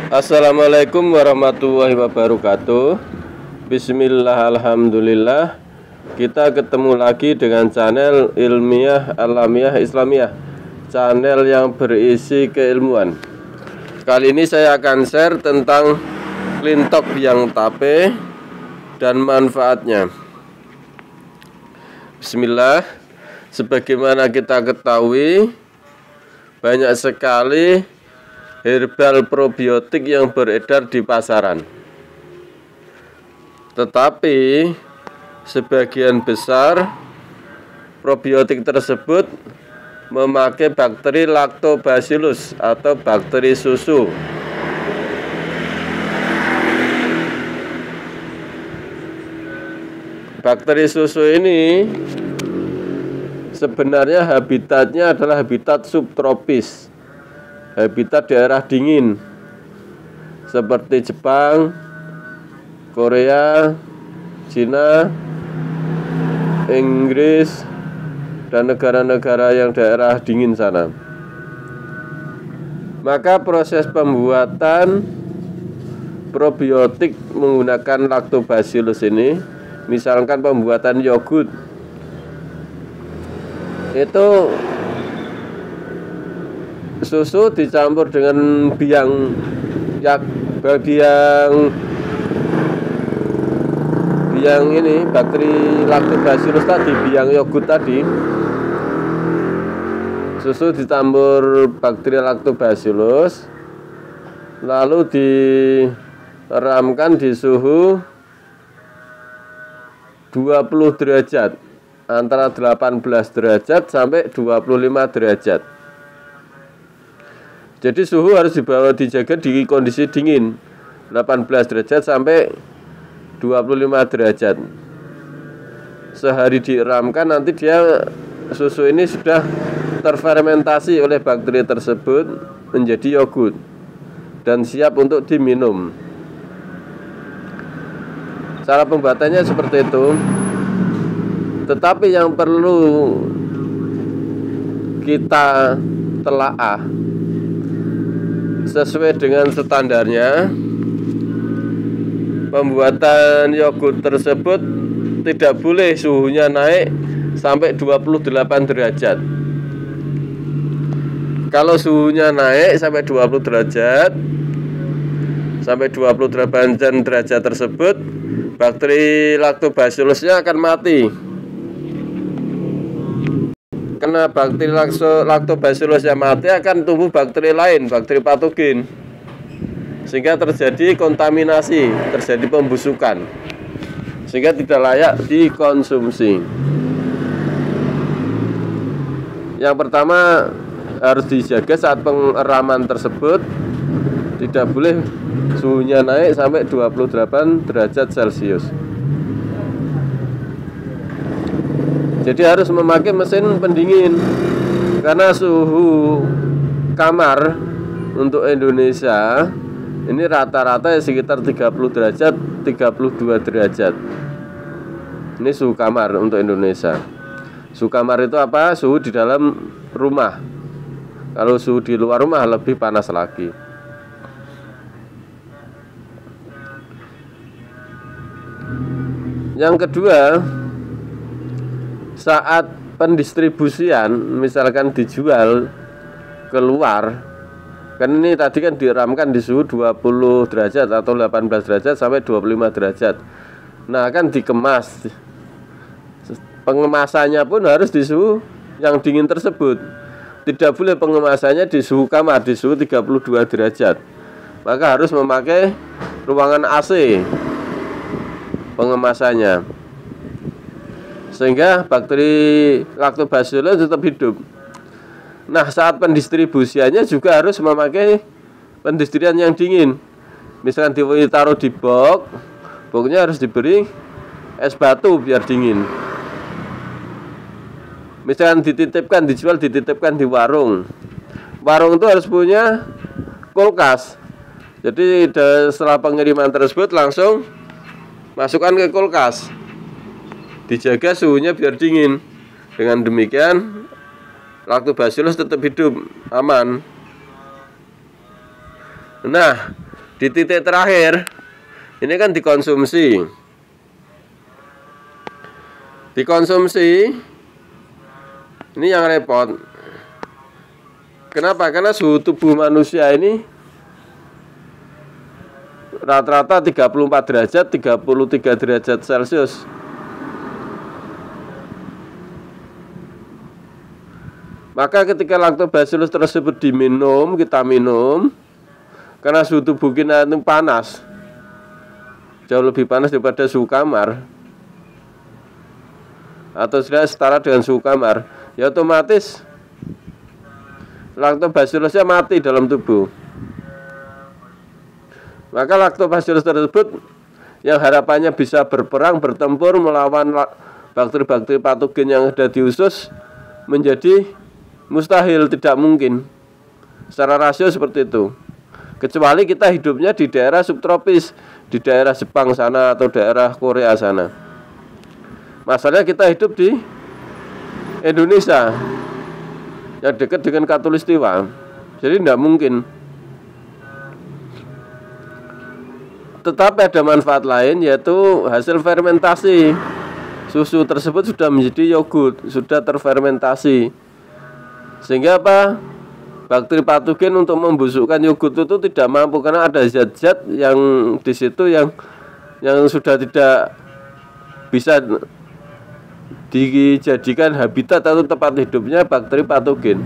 Assalamualaikum warahmatullahi wabarakatuh. Bismillah, alhamdulillah. Kita ketemu lagi dengan channel Ilmiah Alamiah Islamiyah, channel yang berisi keilmuan. Kali ini saya akan share tentang klintok biang tape dan manfaatnya. Bismillah. Sebagaimana kita ketahui, banyak sekali herbal probiotik yang beredar di pasaran. Tetapi sebagian besar probiotik tersebut memakai bakteri Lactobacillus atau bakteri susu. Bakteri susu ini sebenarnya habitatnya adalah habitat subtropis, habitat daerah dingin seperti Jepang, Korea, Cina, Inggris, dan negara-negara yang daerah dingin sana. Maka proses pembuatan probiotik menggunakan Lactobacillus ini, misalkan pembuatan yogurt, itu susu dicampur dengan biang ini bakteri Lactobacillus tadi, biang yogurt tadi. Susu dicampur bakteri Lactobacillus, lalu diramkan di suhu 20 derajat, antara 18 derajat sampai 25 derajat. Jadi suhu harus dijaga di kondisi dingin, 18 derajat sampai 25 derajat. Sehari diramkan, nanti susu ini sudah terfermentasi oleh bakteri tersebut menjadi yogurt dan siap untuk diminum. Cara pembuatannya seperti itu. Tetapi yang perlu kita telaah sesuai dengan standarnya, pembuatan yogurt tersebut tidak boleh suhunya naik sampai 28 derajat. Kalau suhunya naik sampai 20 derajat, sampai 28 derajat tersebut, bakteri Lactobacillusnya akan mati. Karena bakteri Lactobacillus yang mati, akan tumbuh bakteri lain, bakteri patogen, sehingga terjadi kontaminasi, terjadi pembusukan, sehingga tidak layak dikonsumsi. Yang pertama harus dijaga saat pengeraman tersebut, tidak boleh suhunya naik sampai 28 derajat Celcius. Jadi harus memakai mesin pendingin, karena suhu kamar untuk Indonesia ini rata-rata sekitar 30 derajat, 32 derajat. Ini suhu kamar untuk Indonesia. Suhu kamar itu apa? Suhu di dalam rumah. Kalau suhu di luar rumah lebih panas lagi. Yang kedua, saat pendistribusian, misalkan dijual keluar, kan ini tadi kan diramkan di suhu 20 derajat atau 18 derajat sampai 25 derajat. Nah, kan dikemas. Pengemasannya pun harus di suhu yang dingin tersebut. Tidak boleh pengemasannya di suhu kamar, di suhu 32 derajat. Maka harus memakai ruangan AC pengemasannya, sehingga bakteri Lactobacillus tetap hidup. Nah, saat pendistribusiannya juga harus memakai pendistribusian yang dingin. Misalkan ditaruh di boxnya harus diberi es batu biar dingin. Misalkan dititipkan di warung itu harus punya kulkas. Jadi setelah pengiriman tersebut langsung masukkan ke kulkas, dijaga suhunya biar dingin. Dengan demikian Lactobacillus tetap hidup, aman. Nah, Di titik terakhir ini kan dikonsumsi. Ini yang repot. Kenapa? Karena suhu tubuh manusia ini rata-rata 34 derajat, 33 derajat Celcius. Maka ketika lactobacillus tersebut diminum, kita minum, karena suhu tubuh kita itu panas, jauh lebih panas daripada suhu kamar, atau sudah setara dengan suhu kamar, ya otomatis lactobacillusnya mati dalam tubuh. Maka lactobacillus tersebut yang harapannya bisa berperang, bertempur melawan bakteri-bakteri patogen yang ada di usus menjadi mustahil, tidak mungkin. Secara rasio seperti itu. Kecuali kita hidupnya di daerah subtropis, di daerah Jepang sana atau daerah Korea sana. Masalahnya kita hidup di Indonesia yang dekat dengan Katulistiwa, jadi tidak mungkin. Tetapi ada manfaat lain, yaitu hasil fermentasi. Susu tersebut sudah menjadi yogurt, sudah terfermentasi, sehingga apa? Bakteri patogen untuk membusukkan yogurt itu tidak mampu, karena ada zat-zat yang di situ yang sudah tidak bisa dijadikan habitat atau tempat hidupnya bakteri patogen.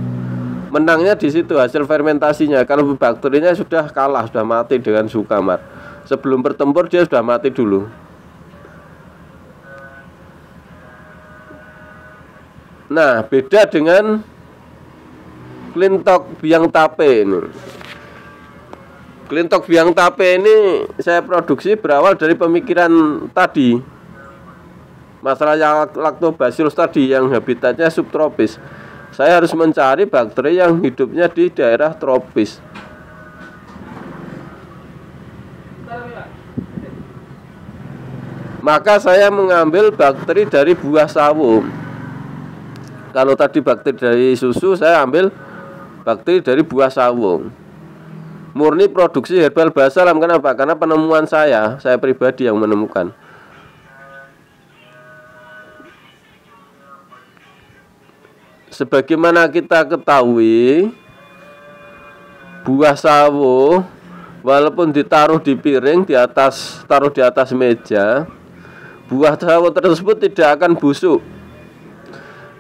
Menangnya di situ hasil fermentasinya. Kalau bakterinya sudah kalah, sudah mati dengan suhu kamar. Sebelum bertempur dia sudah mati dulu. Nah, beda dengan Klintok biang tape ini. Klintok biang tape ini saya produksi berawal dari pemikiran tadi. Masalah yang lactobacillus tadi yang habitatnya subtropis. Saya harus mencari bakteri yang hidupnya di daerah tropis. Maka saya mengambil bakteri dari buah sawo. Kalau tadi bakteri dari susu, saya ambil bakteri dari buah sawo. Murni produksi herbal basalam. Kenapa? Karena penemuan saya pribadi yang menemukan. Sebagaimana kita ketahui, buah sawo walaupun ditaruh di piring taruh di atas meja, buah sawo tersebut tidak akan busuk.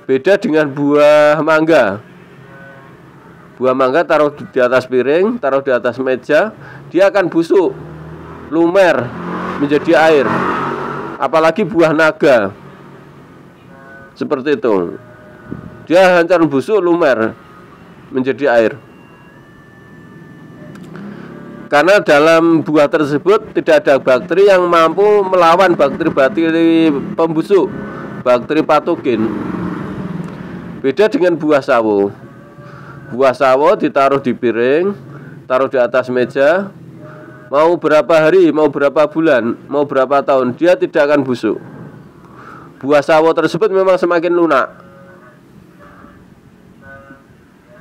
Beda dengan buah mangga. Buah mangga taruh di atas piring, taruh di atas meja, dia akan busuk, lumer, menjadi air. Apalagi buah naga, seperti itu. Dia hancur busuk, lumer, menjadi air. Karena dalam buah tersebut tidak ada bakteri yang mampu melawan bakteri-bakteri pembusuk, bakteri patogen. Beda dengan buah sawo. Buah sawo ditaruh di piring, taruh di atas meja, mau berapa hari, mau berapa bulan, mau berapa tahun, dia tidak akan busuk. Buah sawo tersebut memang semakin lunak.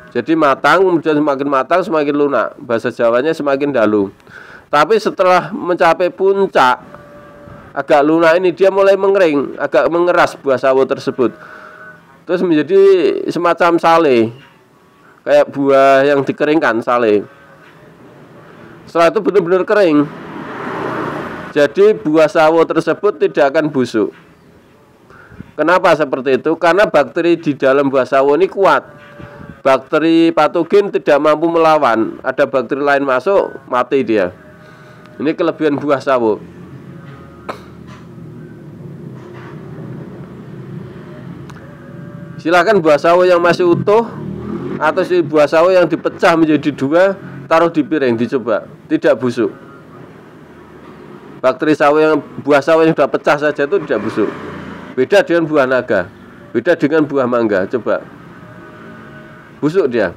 Jadi matang, kemudian semakin matang semakin lunak. Bahasa Jawanya semakin dalu. Tapi setelah mencapai puncak agak lunak ini, dia mulai mengering, agak mengeras buah sawo tersebut. Terus menjadi semacam sale, kayak buah yang dikeringkan, sale. Setelah itu benar-benar kering. Jadi buah sawo tersebut tidak akan busuk. Kenapa seperti itu? Karena bakteri di dalam buah sawo ini kuat. Bakteri patogen tidak mampu melawan. Ada bakteri lain masuk, mati dia. Ini kelebihan buah sawo. Silakan buah sawo yang masih utuh atau si buah sawo yang dipecah menjadi dua, taruh di piring, dicoba, tidak busuk. Bakteri sawo yang buah sawo yang sudah pecah saja itu tidak busuk. Beda dengan buah naga, beda dengan buah mangga. Coba, busuk dia.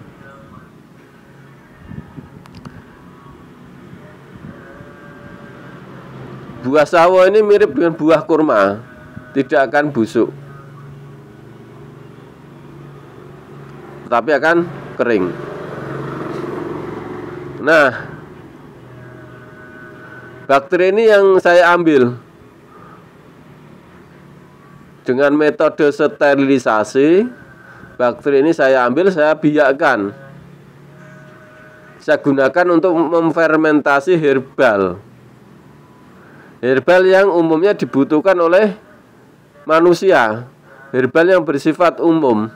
Buah sawo ini mirip dengan buah kurma, tidak akan busuk, tapi akan kering. Nah, Bakteri ini yang saya ambil dengan metode sterilisasi. Bakteri ini saya ambil, saya biakkan, saya gunakan untuk memfermentasi herbal. Herbal yang umumnya dibutuhkan oleh manusia, herbal yang bersifat umum,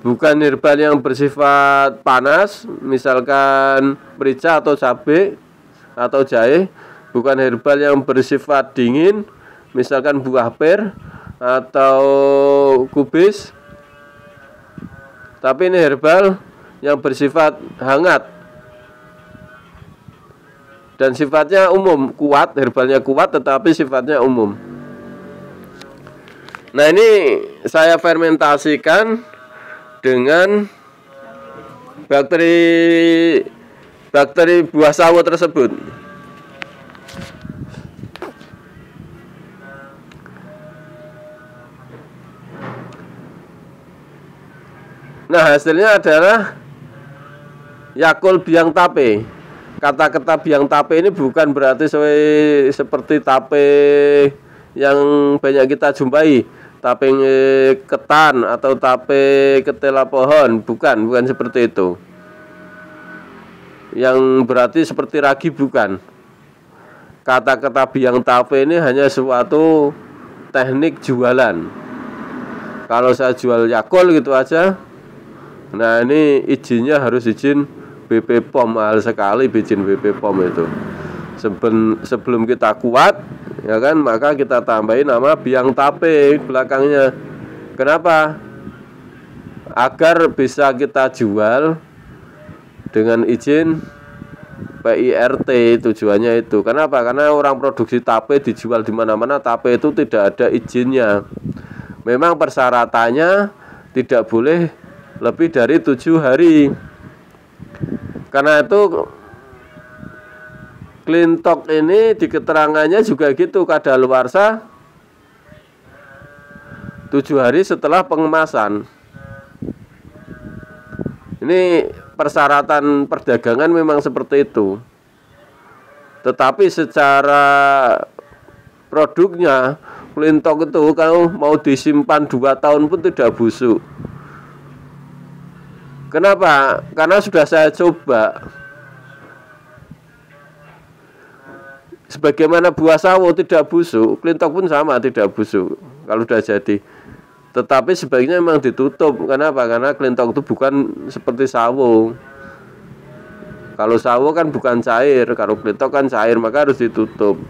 bukan herbal yang bersifat panas, misalkan merica atau cabai atau jahe, bukan herbal yang bersifat dingin, misalkan buah per atau kubis, tapi ini herbal yang bersifat hangat dan sifatnya umum, kuat, herbalnya kuat tetapi sifatnya umum. Nah, ini saya fermentasikan dengan bakteri buah sawo tersebut. Nah, hasilnya adalah Yakult biang tape. Kata-kata biang tape ini bukan berarti seperti tape yang banyak kita jumpai, tape ketan atau tape ketela pohon, bukan seperti itu. Yang berarti seperti ragi, bukan. Kata-kata biang tape ini hanya suatu teknik jualan. Kalau saya jual Yakult gitu aja, nah ini izinnya harus izin BP POM, mahal sekali izin BP POM itu. Sebelum kita kuat, ya kan, maka kita tambahin nama biang tape belakangnya. Kenapa? Agar bisa kita jual dengan izin PIRT, tujuannya itu. Kenapa? Karena orang produksi tape dijual di mana-mana, tape itu tidak ada izinnya. Memang persyaratannya tidak boleh lebih dari 7 hari. Karena itu Klintok ini di keterangannya juga gitu, kadaluarsa 7 hari setelah pengemasan. Ini persyaratan perdagangan memang seperti itu. Tetapi secara produknya Klintok itu kalau mau disimpan 2 tahun pun tidak busuk. Kenapa? Karena sudah saya coba. Sebagaimana buah sawo tidak busuk, Klintok pun sama tidak busuk kalau sudah jadi. Tetapi sebaiknya memang ditutup. Kenapa? Karena Klintok itu bukan seperti sawo. Kalau sawo kan bukan cair, kalau Klintok kan cair, maka harus ditutup.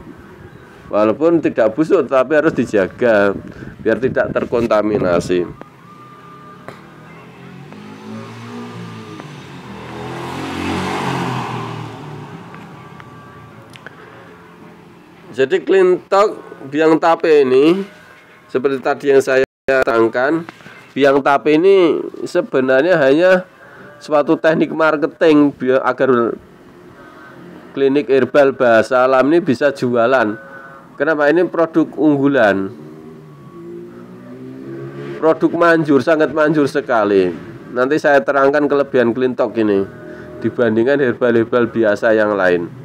Walaupun tidak busuk, tetapi harus dijaga biar tidak terkontaminasi. Jadi Klintok biang tape ini seperti tadi yang saya terangkan, biang tape ini sebenarnya hanya suatu teknik marketing agar klinik herbal bahasa alam ini bisa jualan. Kenapa? Ini produk unggulan, produk manjur, sangat manjur sekali. Nanti saya terangkan kelebihan Klintok ini dibandingkan herbal-herbal biasa yang lain.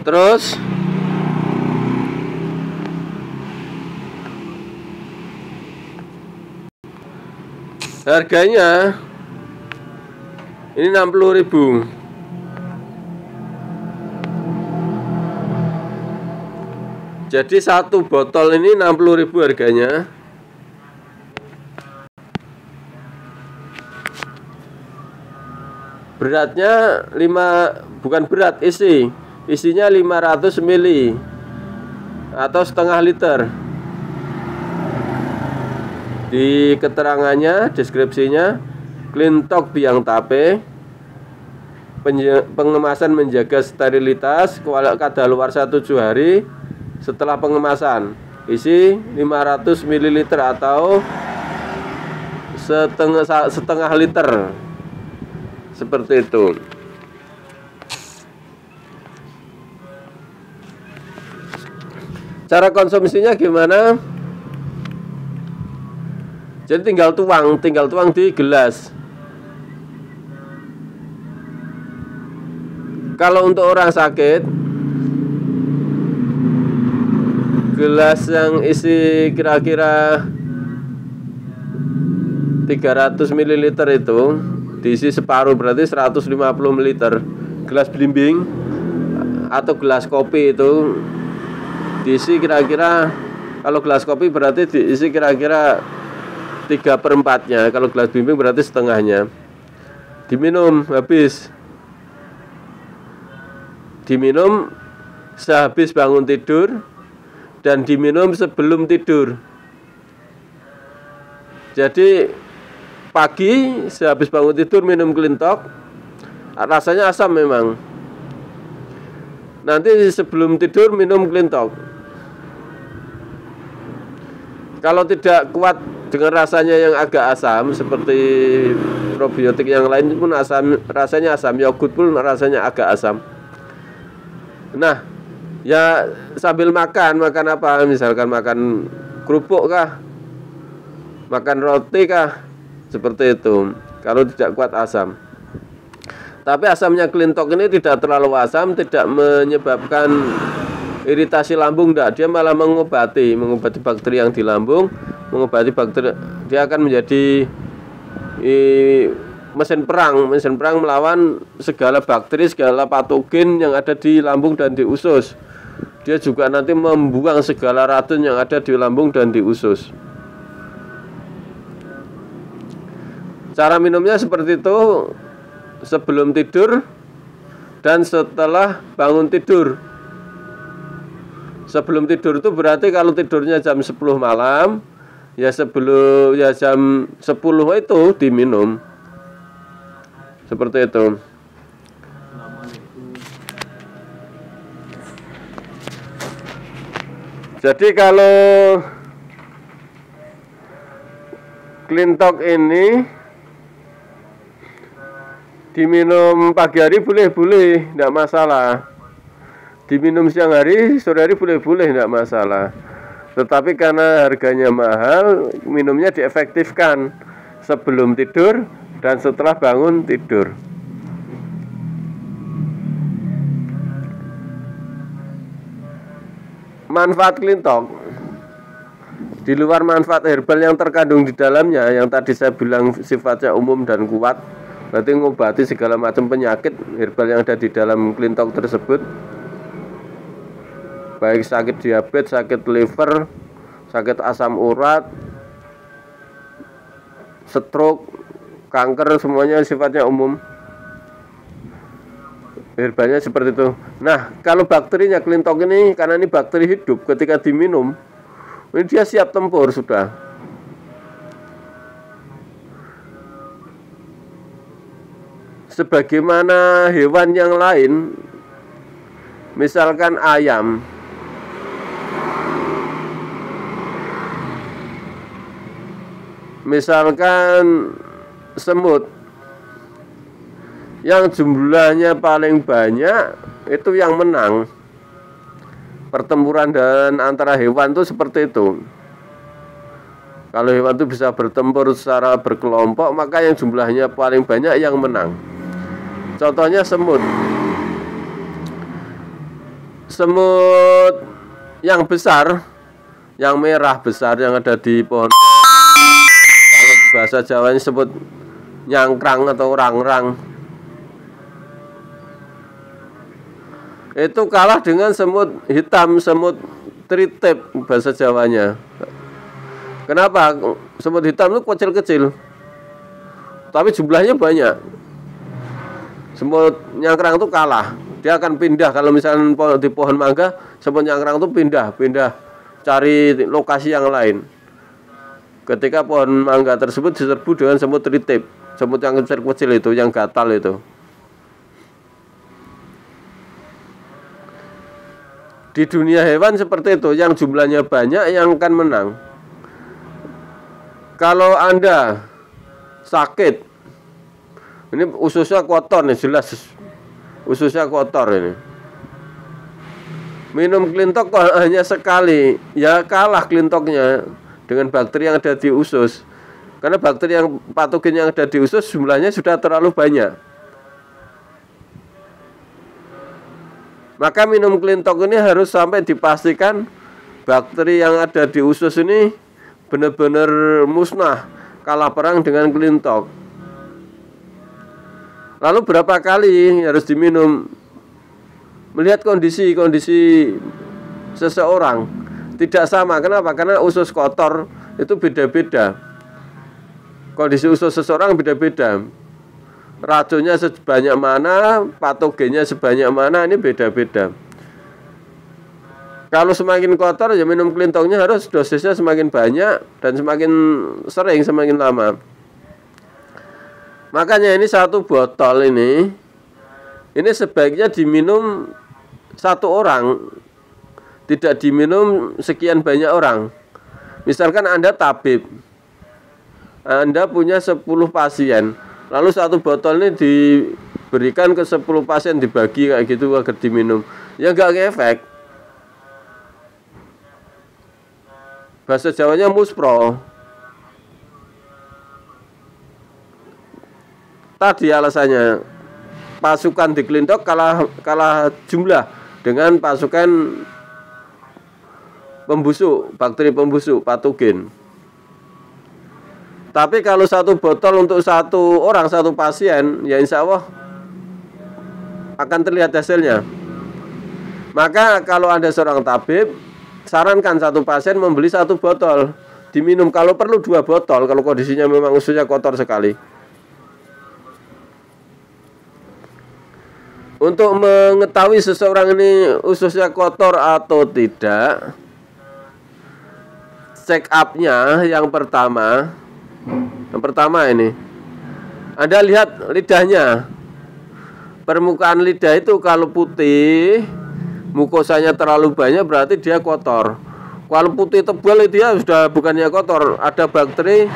Terus harganya ini 60.000. Jadi satu botol ini 60.000 harganya. Beratnya bukan berat, isinya 500 ml atau setengah liter. Di keterangannya, deskripsinya, Klintok biang tape, pengemasan menjaga sterilitas, kadaluarsa 7 hari setelah pengemasan, isi 500 ml atau setengah liter. Seperti itu. Cara konsumsinya gimana? Jadi tinggal tuang di gelas. Kalau untuk orang sakit, gelas yang isi kira-kira 300 ml itu diisi separuh, berarti 150 ml. Gelas belimbing atau gelas kopi itu diisi kira-kira, kalau gelas kopi berarti diisi kira-kira 3/4-nya, kalau gelas belimbing berarti setengahnya. Diminum habis, diminum sehabis bangun tidur dan diminum sebelum tidur. Jadi pagi sehabis bangun tidur minum Clean-Talk, rasanya asam memang. Nanti sebelum tidur minum Clean-Talk. Kalau tidak kuat dengan rasanya yang agak asam, seperti probiotik yang lain pun asam, rasanya asam, yogurt pun rasanya agak asam. Nah, ya sambil makan apa? Misalkan makan kerupuk kah? Makan roti kah? Seperti itu. Kalau tidak kuat asam. Tapi asamnya Clean-Talk ini tidak terlalu asam, tidak menyebabkan iritasi lambung, enggak. Dia malah mengobati bakteri yang di lambung, mengobati bakteri. Dia akan menjadi mesin perang melawan segala bakteri, segala patogen yang ada di lambung dan di usus. Dia juga nanti membuang segala racun yang ada di lambung dan di usus. Cara minumnya seperti itu, sebelum tidur dan setelah bangun tidur. Sebelum tidur itu berarti kalau tidurnya jam 10 malam, ya sebelum jam 10 itu diminum. Seperti itu. Jadi kalau Clean-Talk ini diminum pagi hari boleh, tidak masalah. Diminum siang hari, sore hari boleh, tidak masalah. Tetapi karena harganya mahal, minumnya diefektifkan sebelum tidur dan setelah bangun tidur. Manfaat Clean-Talk, di luar manfaat herbal yang terkandung di dalamnya, yang tadi saya bilang sifatnya umum dan kuat, berarti mengobati segala macam penyakit herbal yang ada di dalam Clean-Talk tersebut, baik sakit diabetes, sakit liver, sakit asam urat, stroke, kanker, semuanya sifatnya umum. Herbalnya seperti itu. Nah, kalau bakterinya Clean-Talk ini, karena ini bakteri hidup, ketika diminum, ini dia siap tempur sudah. Sebagaimana hewan yang lain, misalkan ayam, misalkan semut, yang jumlahnya paling banyak itu yang menang. Pertempuran dan antara hewan itu seperti itu. Kalau hewan itu bisa bertempur secara berkelompok, maka yang jumlahnya paling banyak yang menang. Contohnya semut. Semut yang besar, yang merah besar yang ada di pohon. Kalau bahasa Jawanya sebut nyangkrang atau rangrang. Itu kalah dengan semut hitam, semut tritip bahasa Jawanya. Kenapa? Semut hitam itu kecil-kecil, tapi jumlahnya banyak. Semut nyangkrang itu kalah. Dia akan pindah kalau misalnya di pohon mangga, semut nyangkrang itu pindah cari lokasi yang lain. Ketika pohon mangga tersebut diserbu dengan semut tritip, semut yang kecil-kecil itu, yang gatal itu. Di dunia hewan seperti itu, yang jumlahnya banyak yang akan menang. Kalau Anda sakit, ini ususnya kotor nih, jelas ususnya kotor ini. Minum Clean-Talk hanya sekali, ya kalah Clean-Talknya dengan bakteri yang ada di usus. Karena bakteri yang patogen yang ada di usus jumlahnya sudah terlalu banyak. Maka minum Clean Talk ini harus sampai dipastikan bakteri yang ada di usus ini benar-benar musnah, kalah perang dengan Clean Talk. Lalu berapa kali harus diminum? Melihat kondisi seseorang tidak sama. Kenapa? Karena usus kotor itu beda-beda. Kondisi usus seseorang beda-beda. Racunnya sebanyak mana, patogennya sebanyak mana, ini beda-beda. Kalau semakin kotor ya minum Clean Talk-nya harus dosisnya semakin banyak dan semakin sering, semakin lama. Makanya ini satu botol ini sebaiknya diminum satu orang, tidak diminum sekian banyak orang. Misalkan Anda tabib, Anda punya 10 pasien, lalu satu botol ini diberikan ke 10 pasien, dibagi kayak gitu agar diminum, ya nggak ngefek. Bahasa Jawanya muspro. Tadi alasannya pasukan di Clean Talk kalah jumlah dengan pasukan pembusuk, bakteri pembusuk, patogen. Tapi kalau satu botol untuk satu orang, satu pasien, ya insya Allah akan terlihat hasilnya. Maka kalau Anda seorang tabib, sarankan satu pasien membeli satu botol, diminum. Kalau perlu 2 botol, kalau kondisinya memang ususnya kotor sekali. Untuk mengetahui seseorang ini ususnya kotor atau tidak, check up-nya yang pertama ini, Anda lihat lidahnya. Permukaan lidah itu kalau putih, mukosanya terlalu banyak, berarti dia kotor. Kalau putih tebal dia sudah bukannya kotor, ada bakteri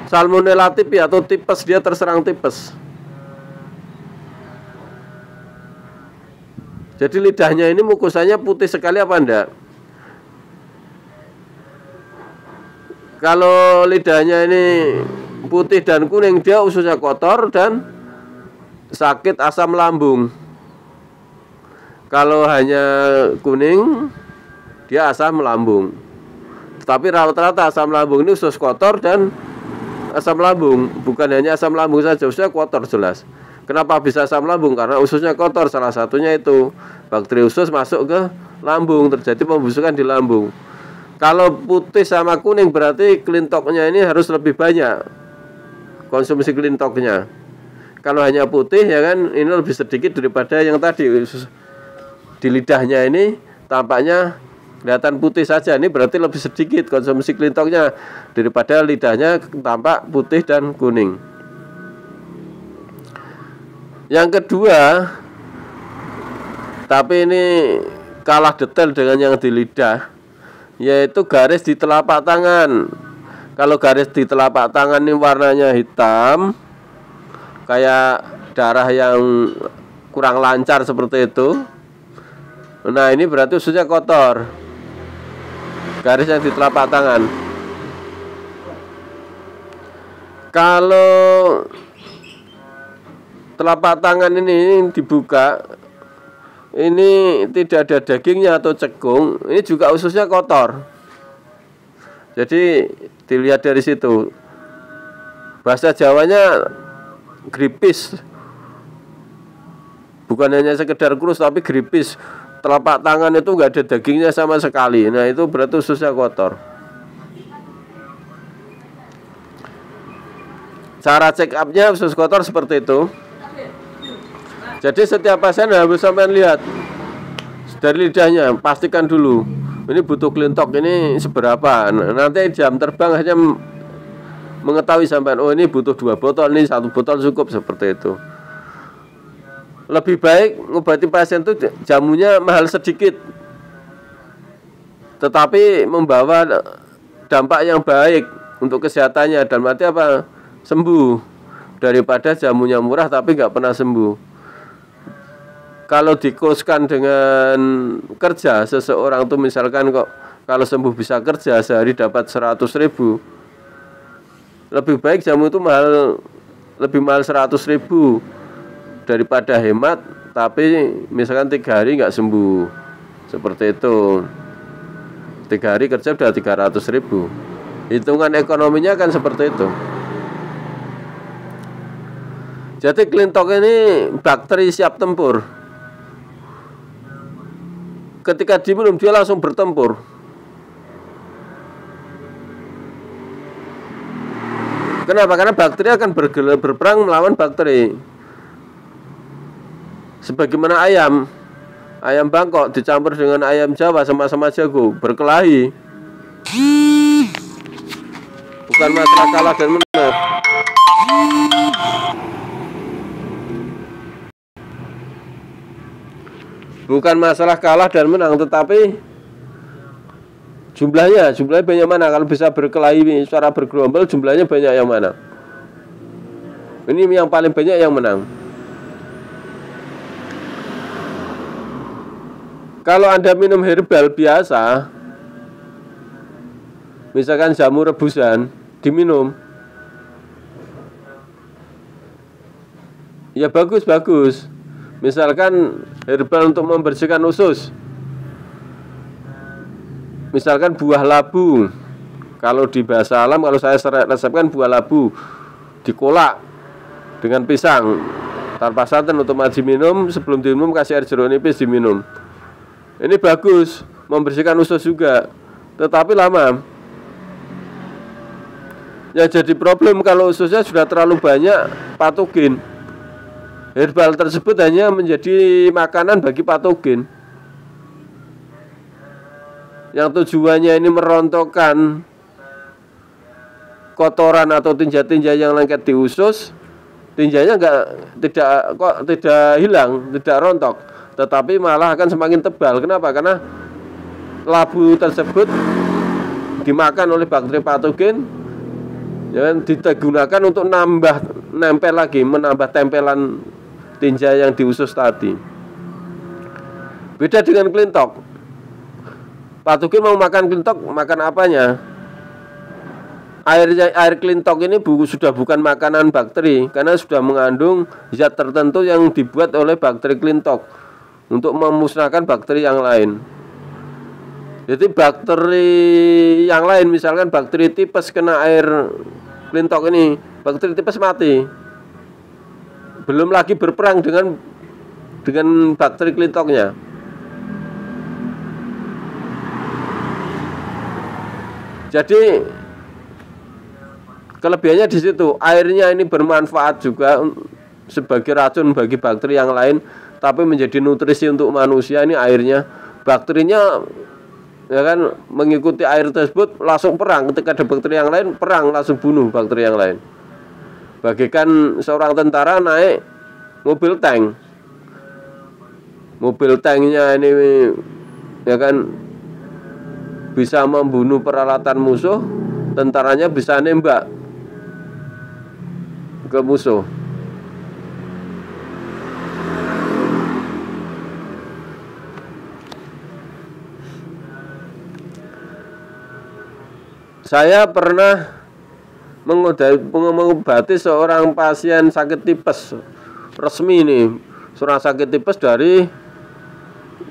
Salmonella typhi atau tipes, dia terserang tipes. Jadi lidahnya ini mukosanya putih sekali apa enggak? Kalau lidahnya ini putih dan kuning, dia ususnya kotor dan sakit asam lambung. Kalau hanya kuning, dia asam lambung. Tetapi rata-rata asam lambung ini usus kotor dan asam lambung. Bukan hanya asam lambung saja, ususnya kotor jelas. Kenapa bisa asam lambung? Karena ususnya kotor. Salah satunya itu bakteri usus masuk ke lambung, terjadi pembusukan di lambung. Kalau putih sama kuning berarti Clean Talk-nya ini harus lebih banyak konsumsi Clean Talk-nya. Kalau hanya putih ya kan ini lebih sedikit daripada yang tadi. Di lidahnya ini tampaknya kelihatan putih saja, ini berarti lebih sedikit konsumsi Clean Talk-nya daripada lidahnya tampak putih dan kuning. Yang kedua, tapi ini kalah detail dengan yang di lidah, yaitu garis di telapak tangan. Kalau garis di telapak tangan ini warnanya hitam, kayak darah yang kurang lancar seperti itu, nah ini berarti ususnya kotor. Garis yang di telapak tangan. Kalau telapak tangan ini dibuka, ini tidak ada dagingnya atau cekung, ini juga ususnya kotor. Jadi dilihat dari situ. Bahasa Jawanya gripis. Bukan hanya sekedar kurus tapi gripis. Telapak tangan itu enggak ada dagingnya sama sekali. Nah, itu berarti ususnya kotor. Cara check up-nya usus kotor seperti itu. Jadi setiap pasien harus sampai lihat dari lidahnya, pastikan dulu ini butuh Clean Talk ini seberapa. Nanti jam terbang hanya mengetahui sampai oh ini butuh 2 botol, ini 1 botol cukup, seperti itu. Lebih baik ngobati pasien itu jamunya mahal sedikit, tetapi membawa dampak yang baik untuk kesehatannya dan mati apa sembuh, daripada jamunya murah tapi nggak pernah sembuh. Kalau dikoskan dengan kerja seseorang tuh misalkan kok kalau sembuh bisa kerja sehari dapat 100.000, lebih baik jamu itu lebih mahal 100.000 daripada hemat tapi misalkan 3 hari nggak sembuh, seperti itu. 3 hari kerja udah 300.000. Hitungan ekonominya kan seperti itu. Jadi klintok ini bakteri siap tempur. Ketika diminum dia langsung bertempur. Kenapa? Karena bakteri akan berperang melawan bakteri. Sebagaimana ayam Bangkok dicampur dengan ayam Jawa sama-sama jago, berkelahi. Bukan masalah kalah dan menang. Bukan masalah kalah dan menang, tetapi jumlahnya banyak mana. Kalau bisa berkelahi secara bergerombol, jumlahnya banyak yang mana? Ini yang paling banyak yang menang. Kalau Anda minum herbal biasa, misalkan jamu rebusan, diminum, ya bagus. Misalkan herbal untuk membersihkan usus, misalkan buah labu. Kalau di bahasa alam, kalau saya resepkan buah labu dikolak dengan pisang tanpa santan untuk diminum. Sebelum diminum kasih air jeruk nipis diminum. Ini bagus, membersihkan usus juga, tetapi lama. Ya jadi problem kalau ususnya sudah terlalu banyak patogen. Herbal tersebut hanya menjadi makanan bagi patogen, yang tujuannya ini merontokkan kotoran atau tinja-tinja yang lengket di usus. Tinjanya tidak hilang, tidak rontok, tetapi malah akan semakin tebal. Kenapa? Karena labu tersebut dimakan oleh bakteri patogen, ya, digunakan untuk nempel lagi, menambah tempelan tinja yang di usus tadi. Beda dengan klintok. Patogen mau makan klintok, makan apanya? Air klintok ini sudah bukan makanan bakteri, karena sudah mengandung zat tertentu yang dibuat oleh bakteri klintok untuk memusnahkan bakteri yang lain. Jadi bakteri yang lain, misalkan bakteri tipes kena air klintok ini, bakteri tipes mati. Belum lagi berperang dengan bakteri klintoknya. Jadi kelebihannya di situ, airnya ini bermanfaat juga sebagai racun bagi bakteri yang lain, tapi menjadi nutrisi untuk manusia. Ini airnya, bakterinya ya kan mengikuti air tersebut langsung perang. Ketika ada bakteri yang lain, perang langsung bunuh bakteri yang lain. Bagaikan seorang tentara naik mobil tank. Mobil tanknya ini ya kan bisa membunuh peralatan musuh, tentaranya bisa nembak ke musuh. Saya pernah mengobati seorang pasien sakit tipes, resmi nih, seorang sakit tipes dari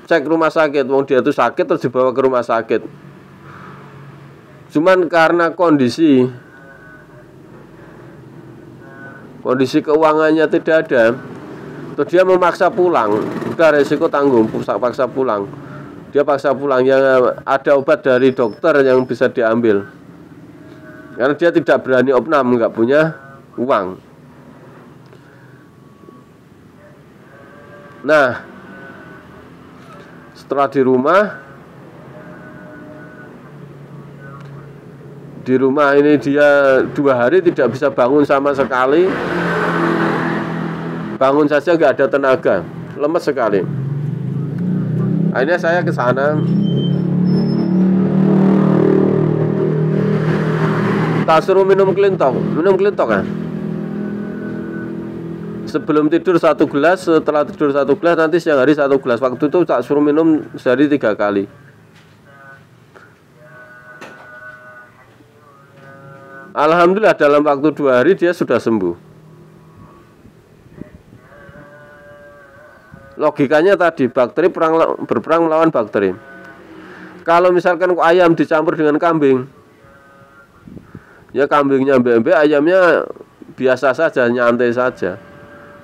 cek rumah sakit. Wong dia itu sakit terus dibawa ke rumah sakit. Cuman karena kondisi keuangannya tidak ada, terus dia memaksa pulang. Udah resiko tanggung, paksa pulang. Dia paksa pulang, yang ada obat dari dokter yang bisa diambil. Karena dia tidak berani opnam, nggak punya uang. Nah, setelah di rumah ini dia 2 hari tidak bisa bangun sama sekali. Bangun saja nggak ada tenaga, lemes sekali. Akhirnya saya ke sana. Tak suruh minum klintok kan. Sebelum tidur 1 gelas, setelah tidur 1 gelas, nanti siang hari 1 gelas. Waktu itu tak suruh minum sehari 3 kali. Alhamdulillah dalam waktu 2 hari dia sudah sembuh. Logikanya tadi bakteri berperang melawan bakteri. Kalau misalkan ayam dicampur dengan kambing, ya kambingnya mbek-mbek, ayamnya biasa saja, nyantai saja.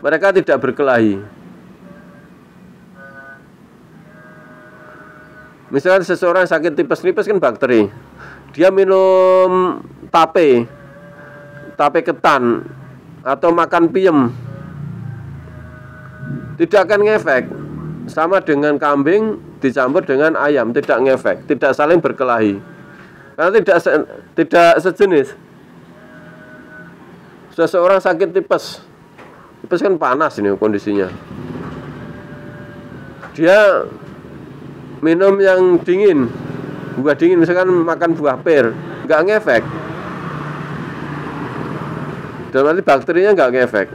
Mereka tidak berkelahi. Misalkan seseorang sakit tipes kan bakteri. Dia minum tape ketan atau makan piem, tidak akan ngefek. Sama dengan kambing dicampur dengan ayam, tidak ngefek, tidak saling berkelahi, karena tidak sejenis. Seseorang sakit tipes kan panas ini kondisinya, dia minum yang dingin, buah dingin, misalkan makan buah pir, nggak ngefek. Dan nanti bakterinya nggak ngefek,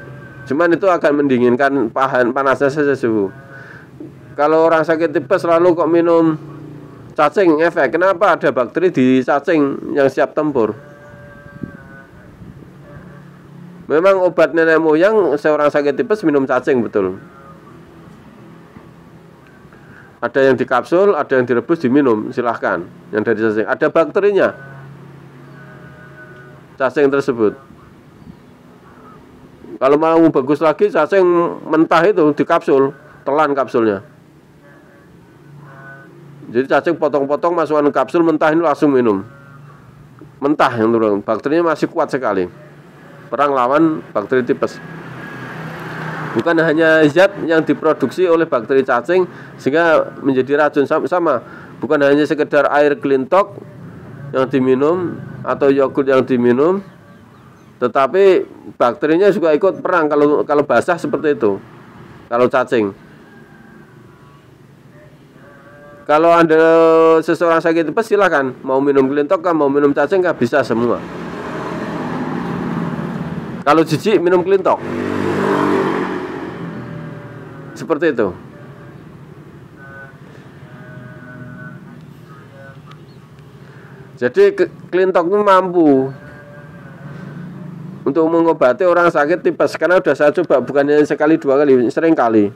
cuman itu akan mendinginkan panasnya saja suhu. Kalau orang sakit tipes lalu kok minum cacing, ngefek. Kenapa? Ada bakteri di cacing yang siap tempur. Memang obat nenek moyang seorang sakit tipes minum cacing, betul. Ada yang dikapsul, ada yang direbus diminum, silahkan. Yang dari cacing, ada bakterinya cacing tersebut. Kalau mau bagus lagi, cacing mentah itu dikapsul, telan kapsulnya. Jadi cacing potong-potong, masukkan kapsul mentah, ini langsung minum. Mentah yang turun, bakterinya masih kuat sekali. Perang lawan bakteri tipes. Bukan hanya zat yang diproduksi oleh bakteri cacing sehingga menjadi racun, sama. Bukan hanya sekedar air glintok yang diminum atau yogurt yang diminum, tetapi bakterinya juga ikut perang kalau basah seperti itu. Kalau cacing. Kalau Anda seseorang sakit tipes, silakan mau minum glintok kah, mau minum cacing kah, bisa semua. Kalau jijik minum glintok. Seperti itu. Jadi glintok itu mampu untuk mengobati orang sakit tipes, karena sudah saya coba, bukannya sekali dua kali, sering kali.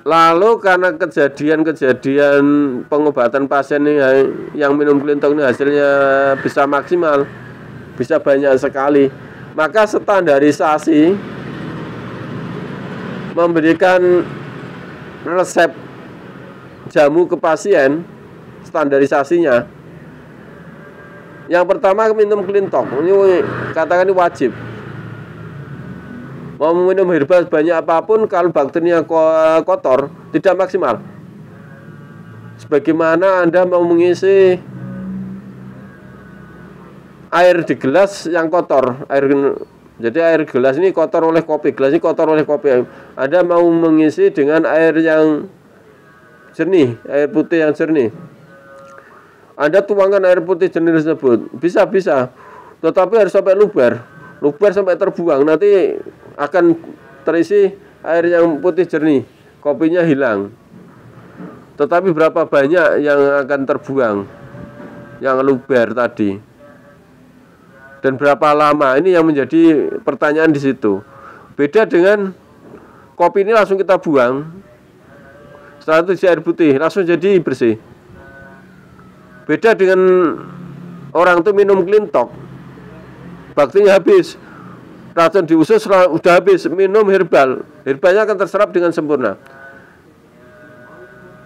Lalu karena kejadian pengobatan pasien ini yang minum glintok ini hasilnya bisa maksimal, bisa banyak sekali, maka standarisasi memberikan resep jamu ke pasien, standarisasinya. Yang pertama minum glintok, ini katakan ini wajib. Mau minum herbal banyak apapun, kalau bakterinya kotor, tidak maksimal. Sebagaimana Anda mau mengisi air di gelas yang kotor, jadi air gelas ini kotor oleh kopi, gelas ini kotor oleh kopi. Anda mau mengisi dengan air yang jernih, air putih yang jernih. Anda tuangkan air putih jernih tersebut, bisa, tetapi harus sampai luber sampai terbuang, nanti akan terisi air yang putih jernih, kopinya hilang. Tetapi berapa banyak yang akan terbuang, yang luber tadi, dan berapa lama, ini yang menjadi pertanyaan di situ. Beda dengan kopi ini langsung kita buang, setelah itu isi air putih langsung jadi bersih. Beda dengan orang itu minum glintok, bakterinya habis, racun di usus sudah habis, minum herbalnya akan terserap dengan sempurna.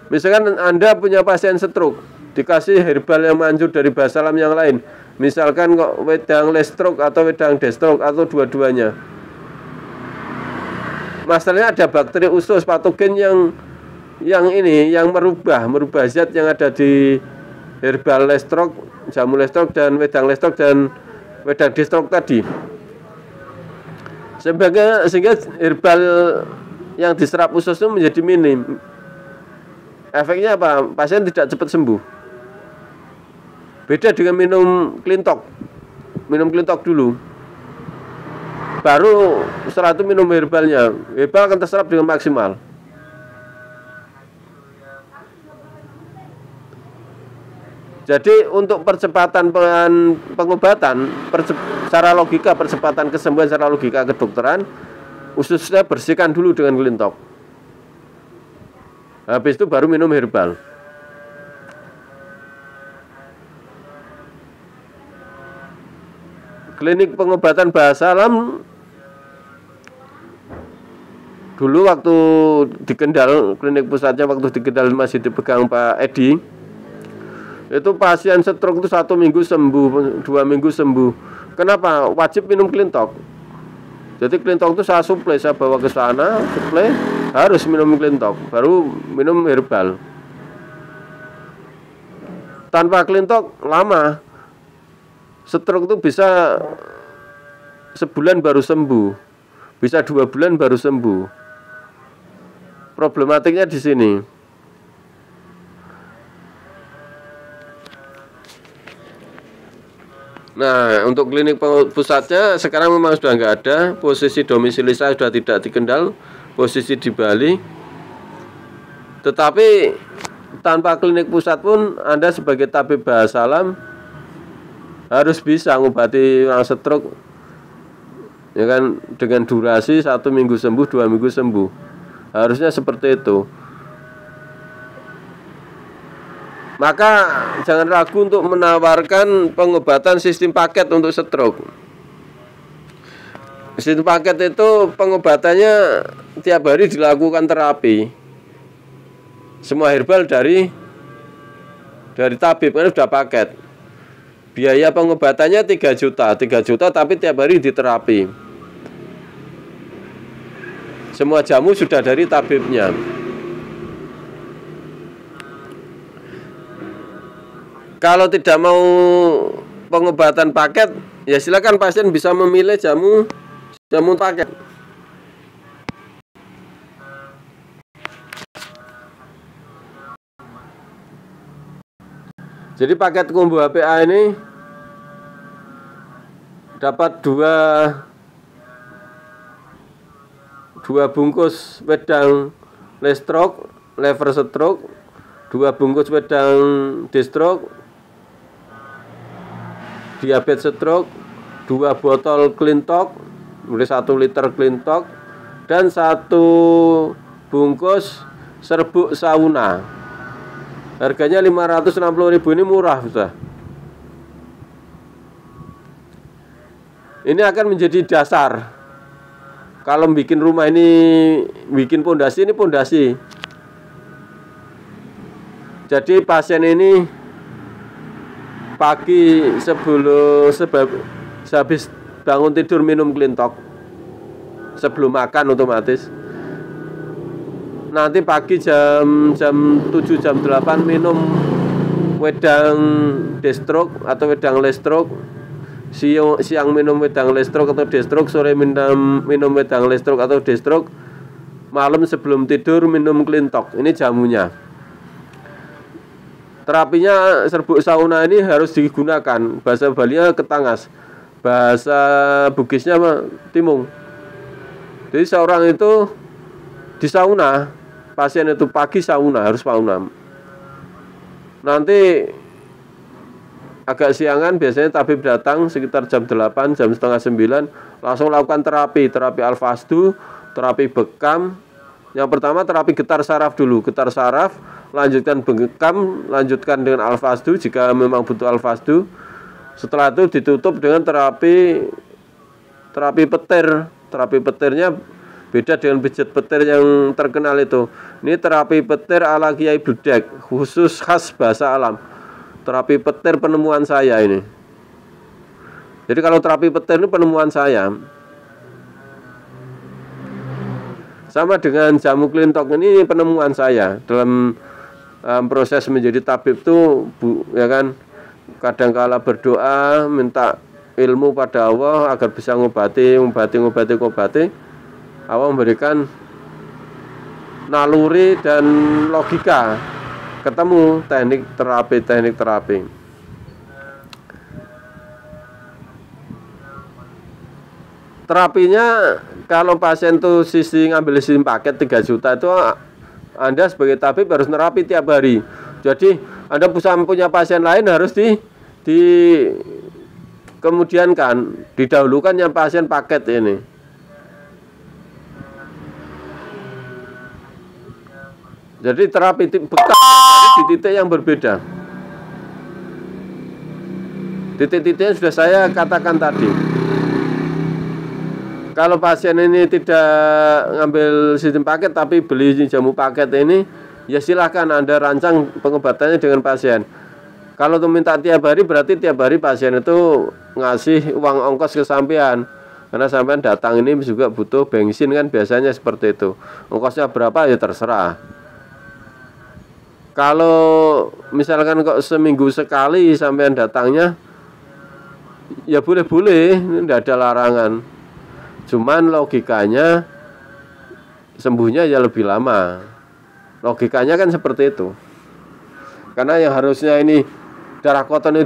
Misalkan Anda punya pasien stroke, dikasih herbal yang manjur dari basalam yang lain, misalkan kok wedang lestroke atau wedang destroke atau dua-duanya. Masalahnya ada bakteri usus patogen yang merubah zat yang ada di herbal lestroke, jamu lestroke dan wedang lestroke dan wedang destroke tadi. Sehingga herbal yang diserap usus itu menjadi minim. Efeknya apa? Pasien tidak cepat sembuh. Beda dengan minum glintok. Minum glintok dulu, baru setelah itu minum herbalnya. Herbal akan terserap dengan maksimal. Jadi untuk percepatan pengobatan, secara logika percepatan kesembuhan secara logika kedokteran, ususnya bersihkan dulu dengan Cleantalk. Habis itu baru minum herbal. Klinik pengobatan bahasa alam dulu waktu di Kendal, klinik pusatnya waktu di Kendal masih dipegang Pak Edi. Itu pasien stroke itu 1 minggu sembuh, 2 minggu sembuh. Kenapa? Wajib minum Cleantalk. Jadi Cleantalk itu saya suplai, saya bawa ke sana, suplai, harus minum Cleantalk, baru minum herbal. Tanpa Cleantalk lama. Stroke itu bisa sebulan baru sembuh, bisa 2 bulan baru sembuh. Problematiknya di sini. Nah, untuk klinik pusatnya sekarang memang sudah nggak ada. Posisi domisili saya sudah tidak di Kendal, posisi di Bali. Tetapi tanpa klinik pusat pun Anda sebagai tabib bahasa alam harus bisa ngobati orang stroke, ya kan, dengan durasi 1 minggu sembuh, 2 minggu sembuh. Harusnya seperti itu. Maka jangan ragu untuk menawarkan pengobatan sistem paket untuk stroke. Sistem paket itu pengobatannya tiap hari dilakukan terapi. Semua herbal dari tabib, kan sudah paket. Biaya pengobatannya 3 juta tapi tiap hari diterapi. Semua jamu sudah dari tabibnya. Kalau tidak mau pengobatan paket, ya silakan pasien bisa memilih jamu paket. Jadi paket combo HPA ini dapat dua bungkus wedang lestroke, lever stroke, 2 bungkus wedang destroke, diabetes stroke, 2 botol Cleantalk, 1 liter Cleantalk, dan 1 bungkus serbuk sauna. Harganya 560.000, ini murah sudah. Ini akan menjadi dasar. Kalau bikin rumah ini, bikin pondasi, ini pondasi. Jadi pasien ini pagi sehabis bangun tidur minum Cleantalk. Sebelum makan otomatis. Nanti pagi jam 7 jam 8 minum wedang destroke atau wedang lestroke. Siang minum wedang lestroke atau destroke, sore minum wedang lestroke atau destroke. Malam sebelum tidur minum Cleantalk. Ini jamunya. Terapinya serbuk sauna ini harus digunakan. Bahasa Balinya ketangas, bahasa Bugisnya timung. Jadi seorang itu di sauna, pasien itu pagi sauna, harus sauna. Nanti agak siangan biasanya tabib datang sekitar jam 8, jam setengah 9, langsung lakukan terapi Al-Fasdu, terapi bekam. Yang pertama terapi getar saraf dulu, getar saraf, lanjutkan bekam, lanjutkan dengan Al-Fasdu jika memang butuh Al-Fasdu. Setelah itu ditutup dengan terapi petir. Terapi petirnya beda dengan pijat petir yang terkenal itu. Ini terapi petir ala Kiai Bledek, khusus khas bahasa alam. Terapi petir penemuan saya ini. Jadi kalau terapi petir ini penemuan saya. Sama dengan jamu Cleantalk ini penemuan saya dalam proses menjadi tabib itu, ya kan, kadangkala berdoa minta ilmu pada Allah agar bisa ngobati. Allah memberikan naluri dan logika, ketemu teknik terapi. Terapinya kalau pasien tuh ngambil sistem paket 3 juta itu Anda sebagai tabib harus nerapi tiap hari. Jadi Anda punya pasien lain harus di kemudiankan, didahulukan yang pasien paket ini. Jadi terapi bekas di titik yang berbeda. Titik-titiknya sudah saya katakan tadi. Kalau pasien ini tidak ngambil sistem paket tapi beli jamu paket ini, ya silahkan Anda rancang pengobatannya dengan pasien. Kalau tuh minta tiap hari, berarti tiap hari pasien itu ngasih uang ongkos ke sampean. Karena sampean datang ini juga butuh bensin kan, biasanya seperti itu. Ongkosnya berapa ya terserah. Kalau misalkan kok seminggu sekali sampean datangnya, ya boleh-boleh, tidak ada larangan. Cuman logikanya sembuhnya ya lebih lama. Logikanya kan seperti itu. Karena yang harusnya ini darah kotornya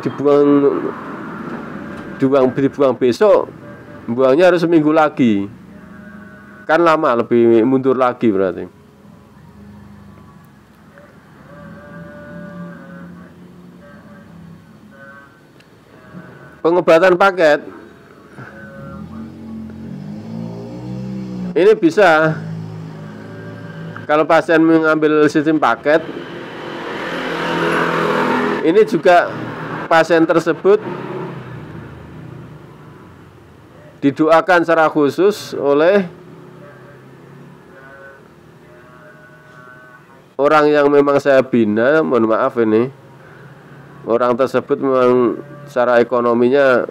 dibuang besok, buangnya harus seminggu lagi. Kan lama, lebih mundur lagi berarti. Pengobatan paket ini bisa kalau pasien mengambil sistem paket, ini juga pasien tersebut didoakan secara khusus oleh orang yang memang saya bina. Mohon maaf ini, orang tersebut memang secara ekonominya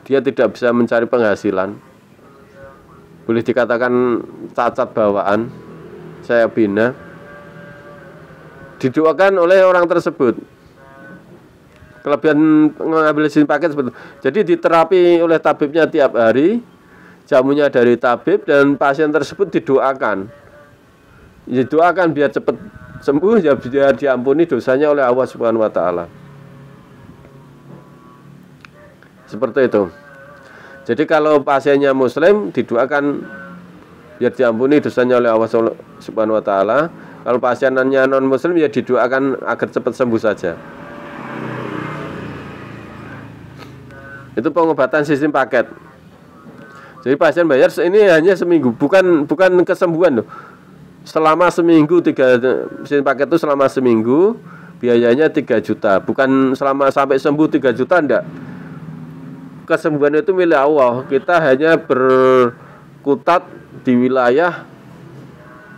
dia tidak bisa mencari penghasilan, boleh dikatakan cacat bawaan. Saya bina, didoakan oleh orang tersebut. Kelebihan mengambil sistem paket seperti itu. Jadi diterapi oleh tabibnya tiap hari, jamunya dari tabib, dan pasien tersebut didoakan. Didoakan biar cepat sembuh, ya biar diampuni dosanya oleh Allah Subhanahu wa taala. Seperti itu. Jadi kalau pasiennya muslim, didoakan biar diampuni dosanya oleh Allah Subhanahu wa taala. Kalau pasiennya non muslim, ya didoakan agar cepat sembuh saja. Itu pengobatan sistem paket. Jadi pasien bayar ini hanya seminggu, bukan kesembuhan loh. Selama seminggu, sistem paket itu selama seminggu, biayanya 3 juta. Bukan selama sampai sembuh 3 juta, enggak. Kesembuhan itu milik Allah. Kita hanya berkutat di wilayah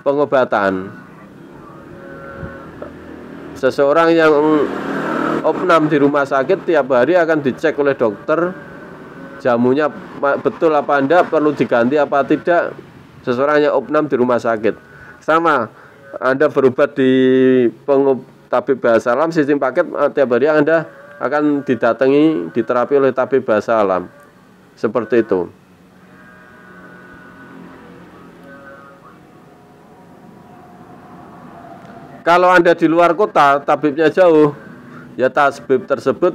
pengobatan. Seseorang yang opnam di rumah sakit tiap hari akan dicek oleh dokter, jamunya betul apa enggak, perlu diganti apa tidak. Seseorang yang opnam di rumah sakit sama, Anda berobat di tabib bahasa alam sistem paket, tiap hari Anda akan didatangi, diterapi oleh tabib bahasa alam. Seperti itu. Kalau Anda di luar kota, tabibnya jauh, ya tabib tersebut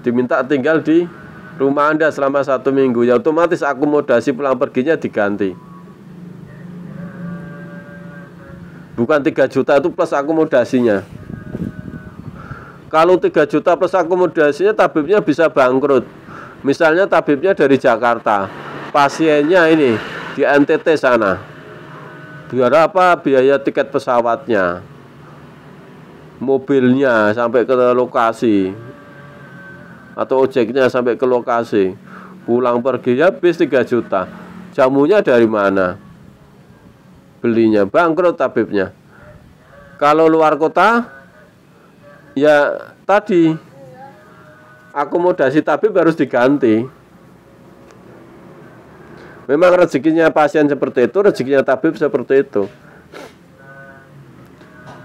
diminta tinggal di rumah Anda selama 1 minggu. Ya otomatis akomodasi pulang perginya diganti. Bukan 3 juta itu plus akomodasinya. Kalau 3 juta plus akomodasinya, tabibnya bisa bangkrut. Misalnya tabibnya dari Jakarta, pasiennya ini di NTT sana. Biar apa? Biaya tiket pesawatnya, mobilnya sampai ke lokasi, atau ojeknya sampai ke lokasi, pulang pergi habis 3 juta. Jamunya dari mana? Belinya, bangkrut tabibnya. Kalau luar kota, ya tadi akomodasi tabib harus diganti. Memang rezekinya pasien seperti itu, rezekinya tabib seperti itu.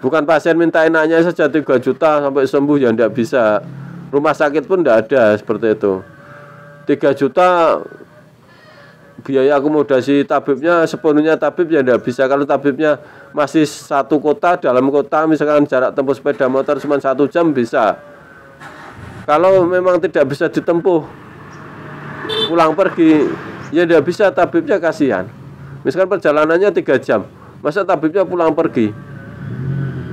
Bukan pasien minta enaknya saja 3 juta sampai sembuh, ya tidak bisa. Rumah sakit pun tidak ada seperti itu. 3 juta biaya akomodasi tabibnya sepenuhnya tabib, ya tidak bisa. Kalau tabibnya masih satu kota, dalam kota, misalkan jarak tempuh sepeda motor cuma 1 jam bisa. Kalau memang tidak bisa ditempuh pulang pergi, ya tidak bisa, tabibnya kasihan. Misalkan perjalanannya 3 jam, masa tabibnya pulang pergi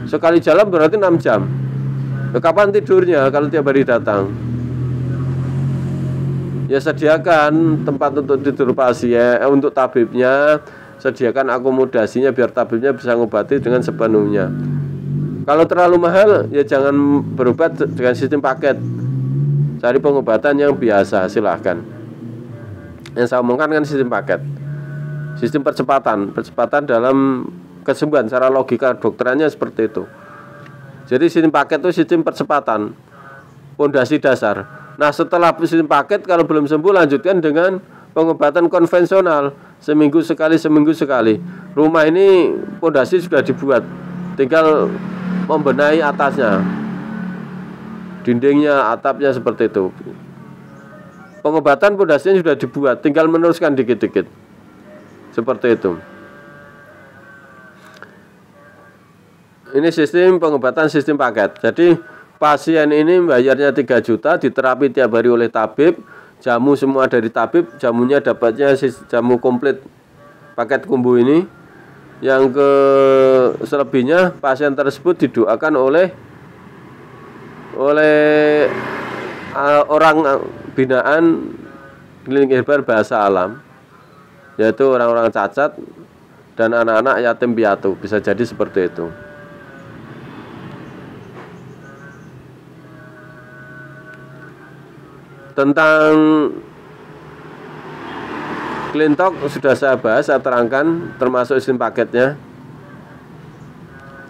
Sekali jalan berarti 6 jam. Kapan tidurnya kalau tiap hari datang? Ya sediakan tempat untuk tidur pasien, untuk tabibnya, sediakan akomodasinya biar tabibnya bisa ngobati dengan sepenuhnya. Kalau terlalu mahal, ya jangan berobat dengan sistem paket. Cari pengobatan yang biasa, silahkan. Yang saya omongkan kan sistem paket. Sistem percepatan dalam kesembuhan. Secara logika dokterannya seperti itu. Jadi sistem paket itu sistem percepatan, pondasi dasar. Nah setelah sistem paket, kalau belum sembuh lanjutkan dengan pengobatan konvensional. Seminggu sekali. Rumah ini pondasi sudah dibuat, tinggal membenahi atasnya, dindingnya, atapnya, seperti itu. Pengobatan pondasinya sudah dibuat, tinggal meneruskan dikit-dikit, seperti itu. Ini sistem pengobatan sistem paket. Jadi pasien ini bayarnya 3 juta, diterapi tiap hari oleh tabib, jamu semua dari tabib, jamunya dapatnya jamu komplit paket kumbu ini. Yang selebihnya pasien tersebut didoakan oleh orang binaan Klinik Herbal Bahasa Alam, yaitu orang-orang cacat dan anak-anak yatim piatu, bisa jadi seperti itu. Tentang Cleantalk sudah saya bahas, saya terangkan termasuk sistem paketnya.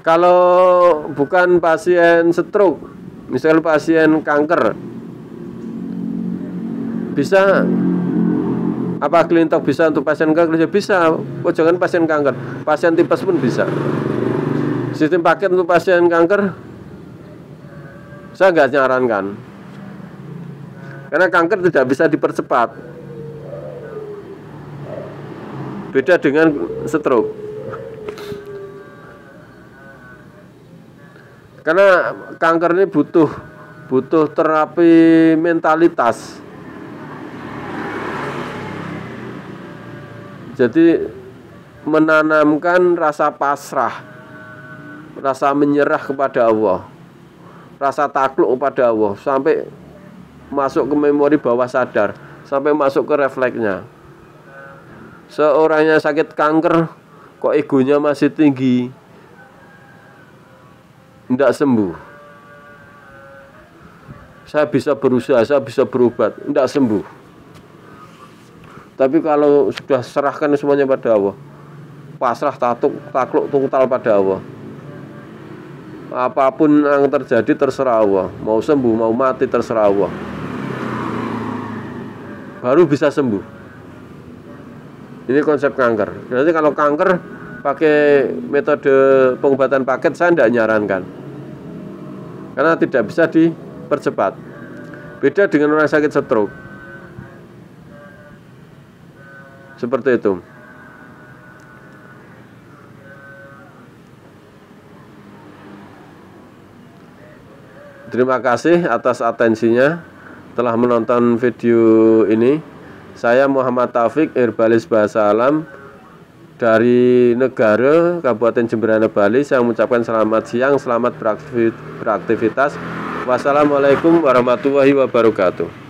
Kalau bukan pasien stroke, misalnya pasien kanker, bisa apa Cleantalk bisa untuk pasien kanker? Ya bisa, kok jangan pasien kanker, pasien tipes pun bisa. Sistem paket untuk pasien kanker saya nggak nyarankan, karena kanker tidak bisa dipercepat. Beda dengan stroke. Karena kanker ini butuh terapi mentalitas. Jadi menanamkan rasa pasrah, rasa menyerah kepada Allah, rasa takluk kepada Allah, sampai masuk ke memori bawah sadar, sampai masuk ke refleksnya. Seorangnya sakit kanker, kok egonya masih tinggi, tidak sembuh. Saya bisa berusaha, saya bisa berobat, tidak sembuh. Tapi kalau sudah serahkan semuanya pada Allah, pasrah, takluk total pada Allah, apapun yang terjadi terserah Allah, mau sembuh mau mati terserah Allah, baru bisa sembuh. Ini konsep kanker. Nanti kalau kanker pakai metode pengobatan paket saya tidak nyarankan, karena tidak bisa dipercepat. Beda dengan orang sakit stroke, seperti itu. Terima kasih atas atensinya telah menonton video ini. Saya Muhammad Taufik, herbalis bahasa alam dari Negara, Kabupaten Jemberana, Bali. Saya mengucapkan selamat siang, selamat beraktivitas. Wassalamualaikum warahmatullahi wabarakatuh.